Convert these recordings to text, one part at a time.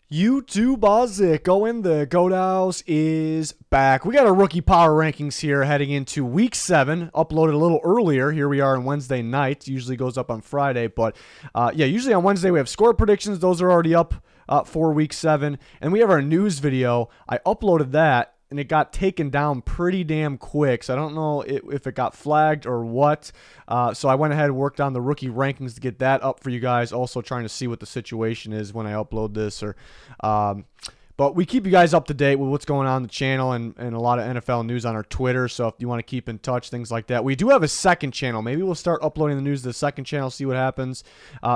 YouTube Ozic going the Goat House is back. We got our rookie power rankings here heading into week 7. Uploaded a little earlier. Here we are on Wednesday night. Usually goes up on Friday, but usually on Wednesday we have score predictions. Those are already up for week 7, and we have our news video. I uploaded that, and it got taken down pretty damn quick, so I don't know if it got flagged or what. So I went ahead and worked on the rookie rankings to get that up for you guys, also trying to see what the situation is when I upload this. But we keep you guys up to date with what's going on the channel and a lot of NFL news on our Twitter. So if you want to keep in touch, things like that. We do have a second channel. Maybe we'll start uploading the news to the second channel, see what happens.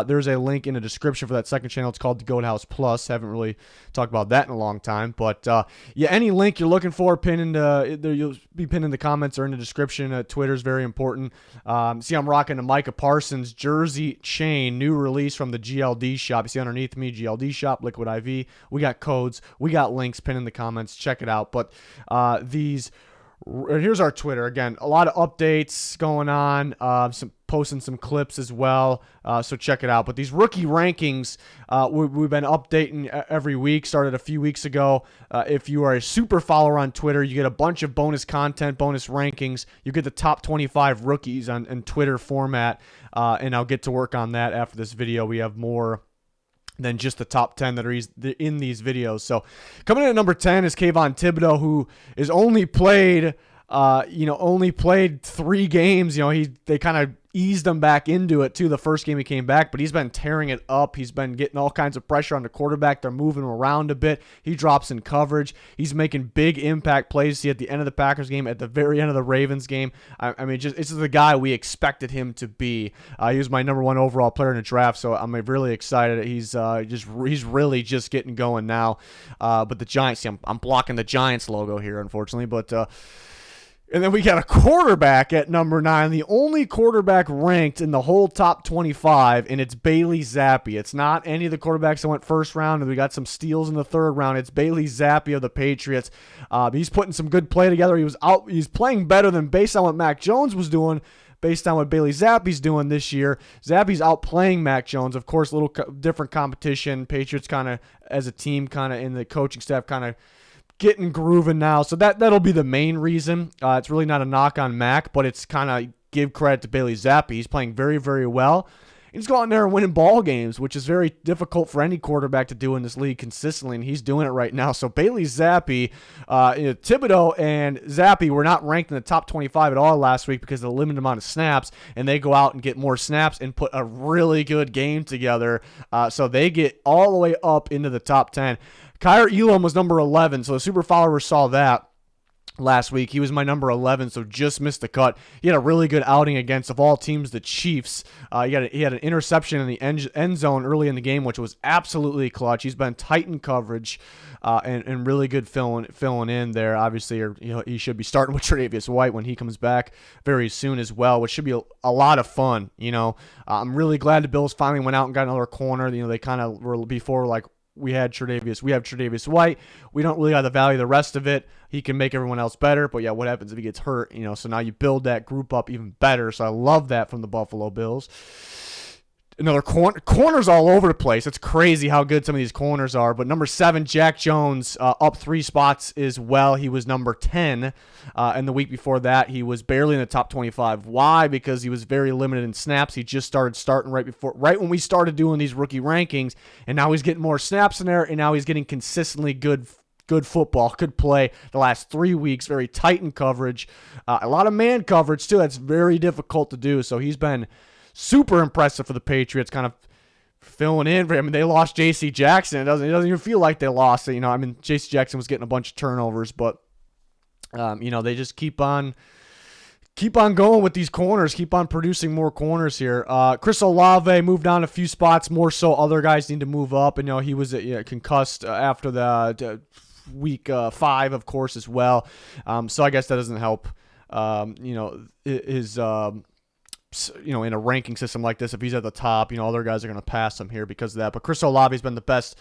There's a link in the description for that second channel. It's called the Goat House Plus. Haven't really talked about that in a long time. But any link you're looking for, you'll be pinned in the comments or in the description. Twitter is very important. See, I'm rocking the Micah Parsons jersey chain, new release from the GLD shop. You see underneath me, GLD shop, Liquid IV. We got codes. We got links pinned in the comments. Check it out. But here's our Twitter. Again, a lot of updates going on. Posting some clips as well. So check it out. But these rookie rankings, we've been updating every week. Started a few weeks ago. If you are a super follower on Twitter, you get a bunch of bonus content, bonus rankings. You get the top 25 rookies in Twitter format. And I'll get to work on that after this video. We have more than just the top 10 that are in these videos. So coming in at number 10 is Kayvon Thibodeau, who is only played 3 games. They kind of eased him back into it too the first game he came back, but he's been tearing it up. He's been getting all kinds of pressure on the quarterback. They're moving him around a bit. He drops in coverage. He's making big impact plays. See, at the end of the Packers game, at the very end of the Ravens game, it's just the guy we expected him to be. He was my number 1 overall player in the draft, so I'm really excited. He's really just getting going now. But the Giants, see, I'm blocking the Giants logo here, unfortunately, but and then we got a quarterback at number 9, the only quarterback ranked in the whole top 25, and it's Bailey Zappe. It's not any of the quarterbacks that went first round, and we got some steals in the third round. It's Bailey Zappe of the Patriots. He's putting some good play together. He's playing better than based on what Mac Jones was doing. Based on what Bailey Zappe's doing this year, Zappe's outplaying Mac Jones. Of course, a little different competition. Patriots kind of, as a team, kind of in the coaching staff, kind of getting grooving now. So that'll be the main reason. It's really not a knock on Mac, but it's kind of give credit to Bailey Zappe. He's playing very, very well. He's going there and winning ball games, which is very difficult for any quarterback to do in this league consistently, and he's doing it right now. So Bailey Zappe, Thibodeau and Zappe were not ranked in the top 25 at all last week because of the limited amount of snaps, and they go out and get more snaps and put a really good game together. So they get all the way up into the top 10. Kyer Elam was number 11, so the super followers saw that last week. He was my number 11, so just missed the cut. He had a really good outing against, of all teams, the Chiefs. He had an interception in the end zone early in the game, which was absolutely clutch. He's been tight in coverage and really good filling in there. Obviously, he should be starting with Tre'Davious White when he comes back very soon as well, which should be a lot of fun. I'm really glad the Bills finally went out and got another corner. They kind of were before like, we have Tre'Davious White. We don't really have to value the rest of it. He can make everyone else better, but yeah, what happens if he gets hurt? So now you build that group up even better. So I love that from the Buffalo Bills. Another corners all over the place. It's crazy how good some of these corners are. But number 7, Jack Jones, up 3 spots as well. He was number 10. And the week before that, he was barely in the top 25. Why? Because he was very limited in snaps. He just started starting right when we started doing these rookie rankings. And now he's getting more snaps in there. And now he's getting consistently good football, good play the last 3 weeks. Very tight in coverage. A lot of man coverage, too. That's very difficult to do. So he's been super impressive for the Patriots, kind of filling in for him. They lost J.C. Jackson. It doesn't even feel like they lost it. J.C. Jackson was getting a bunch of turnovers, but they just keep on going with these corners, keep on producing more corners here. Chris Olave moved down a few spots more so. Other guys need to move up, and he was concussed after the week 5, of course, as well. So I guess that doesn't help. His in a ranking system like this, if he's at the top, other guys are going to pass him here because of that. But Chris Olave's been the best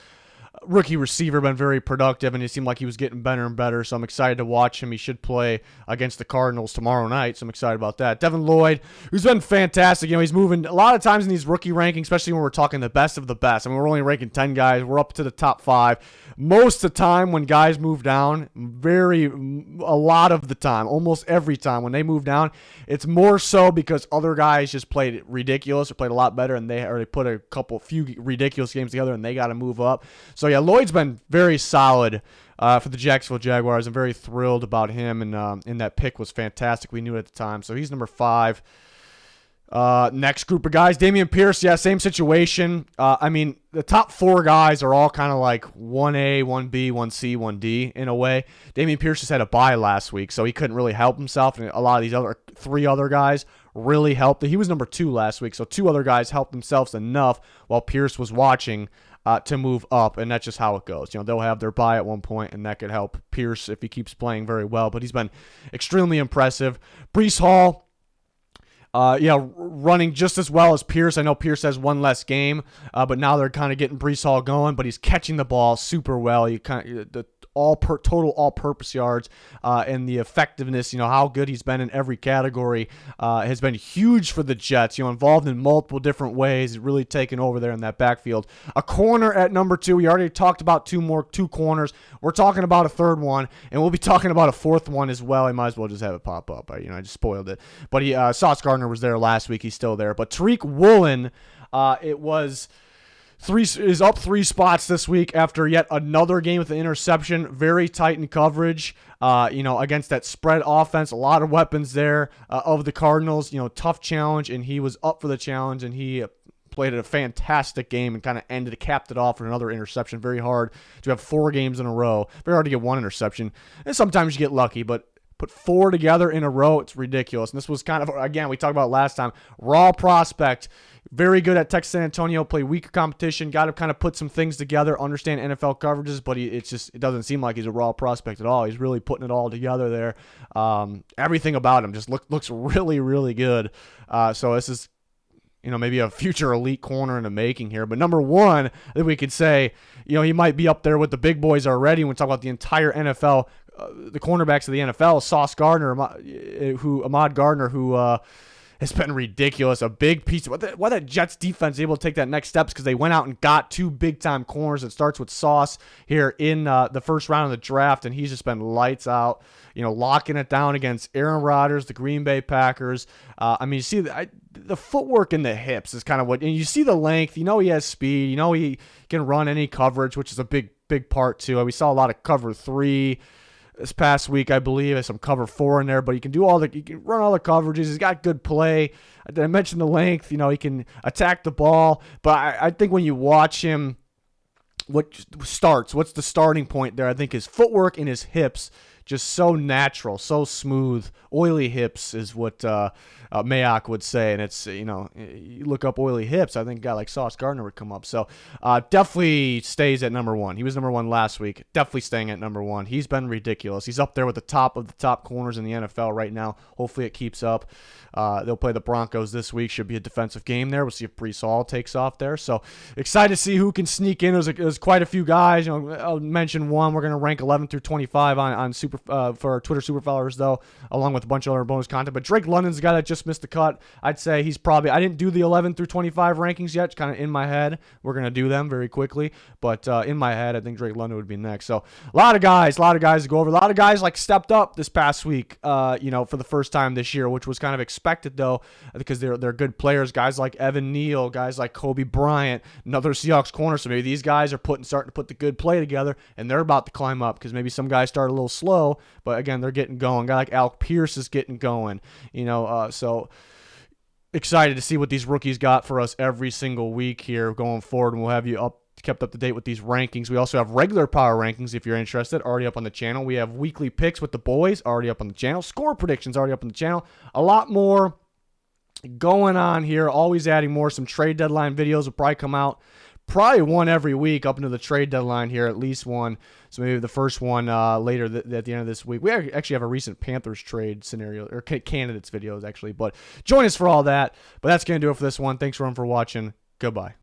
rookie receiver, been very productive, and it seemed like he was getting better and better. So I'm excited to watch him. He should play against the Cardinals tomorrow night, so I'm excited about that. Devin Lloyd, who's been fantastic. He's moving a lot of times in these rookie rankings, especially when we're talking the best of the best. I mean, we're only ranking 10 guys. We're up to the top 5. Most of the time when guys move down, a lot of the time, almost every time when they move down, it's more so because other guys just played ridiculous or played a lot better, and they put a few ridiculous games together, and they got to move up. So yeah, Lloyd's been very solid for the Jacksonville Jaguars. I'm very thrilled about him, and that pick was fantastic. We knew it at the time. So he's number 5. Next group of guys, Dameon Pierce, yeah, same situation. I mean, the top 4 guys are all kind of like 1A, 1B, 1C, 1D in a way. Dameon Pierce just had a bye last week, so he couldn't really help himself, and a lot of these 3 other guys really helped. He was number 2 last week, so 2 other guys helped themselves enough while Pierce was watching to move up, and that's just how it goes. They'll have their bye at one point, and that could help Pierce if he keeps playing very well, but he's been extremely impressive. Breece Hall, running just as well as Pierce. I know Pierce has one less game, but now they're kind of getting Breece Hall going, but he's catching the ball super well. The total all-purpose yards and the effectiveness, how good he's been in every category has been huge for the Jets. Involved in multiple different ways, really taken over there in that backfield. A corner at number 2. We already talked about two corners. We're talking about a third one, and we'll be talking about a fourth one as well. I might as well just have it pop up. I just spoiled it. But Sauce Gardner was there last week. He's still there. But Tariq Woolen, is up 3 spots this week after yet another game with an interception. Very tight in coverage, against that spread offense. A lot of weapons there of the Cardinals. Tough challenge, and he was up for the challenge, and he played a fantastic game and kind of capped it off with another interception. Very hard to have 4 games in a row. Very hard to get 1 interception. And sometimes you get lucky, but put 4 together in a row, it's ridiculous. And this was kind of, again, we talked about it last time, raw prospect. Very good at Texas San Antonio, play weaker competition, got to kind of put some things together, understand NFL coverages, but it doesn't seem like he's a raw prospect at all. He's really putting it all together there. Everything about him just looks really, really good. So this is, maybe a future elite corner in the making here. But number 1, I think we could say, he might be up there with the big boys already when we talk about the entire NFL, the cornerbacks of the NFL, Sauce Gardner, Ahmad Gardner, who has been ridiculous. A big piece of why that Jets defense is able to take that next steps, because they went out and got 2 big-time corners. It starts with Sauce here in the first round of the draft, and he's just been lights out, locking it down against Aaron Rodgers, the Green Bay Packers. You see the footwork and the hips is kind of what, and you see the length. He has speed. He can run any coverage, which is a big part too. We saw a lot of cover 3 this past week, I believe. There's some cover 4 in there, but he can run all the coverages. He's got good play. I mentioned the length. He can attack the ball. But I think when you watch him, what's the starting point there? I think his footwork and his hips, just so natural, so smooth. Oily hips is what Mayock would say, and it's, you look up oily hips, I think a guy like Sauce Gardner would come up. So definitely stays at number 1. He was number 1 last week. Definitely staying at number 1. He's been ridiculous. He's up there with the top of the top corners in the NFL right now. Hopefully it keeps up. They'll play the Broncos this week. Should be a defensive game there. We'll see if Breece Hall takes off there. So excited to see who can sneak in. There's quite a few guys. I'll mention one. We're going to rank 11 through 25 on for our Twitter super followers, though, along with a bunch of other bonus content. But Drake London's the guy that just missed the cut. I'd say he's probably, I didn't do the 11 through 25 rankings yet. It's kind of in my head. We're going to do them very quickly. But in my head, I think Drake London would be next. So a lot of guys to go over. A lot of guys stepped up this past week, for the first time this year, which was kind of expected, though, because they're good players. Guys like Evan Neal, guys like Kobe Bryant, another Seahawks corner. So maybe these guys are starting to put the good play together, and they're about to climb up, because maybe some guys start a little slow, but again, they're getting going. A guy like Alec Pierce is getting going. So excited to see what these rookies got for us every single week here going forward, and we'll have you kept up to date with these rankings. We also have regular power rankings if you're interested, already up on the channel. We have weekly picks with the boys already up on the channel. Score predictions already up on the channel. A lot more going on here, always adding more. Some trade deadline videos will probably come out, probably one every week up into the trade deadline here, at least one. So maybe the first one later at the end of this week. We actually have a recent Panthers trade scenario, or candidates videos actually, but join us for all that. But that's going to do it for this one. Thanks everyone for watching. Goodbye.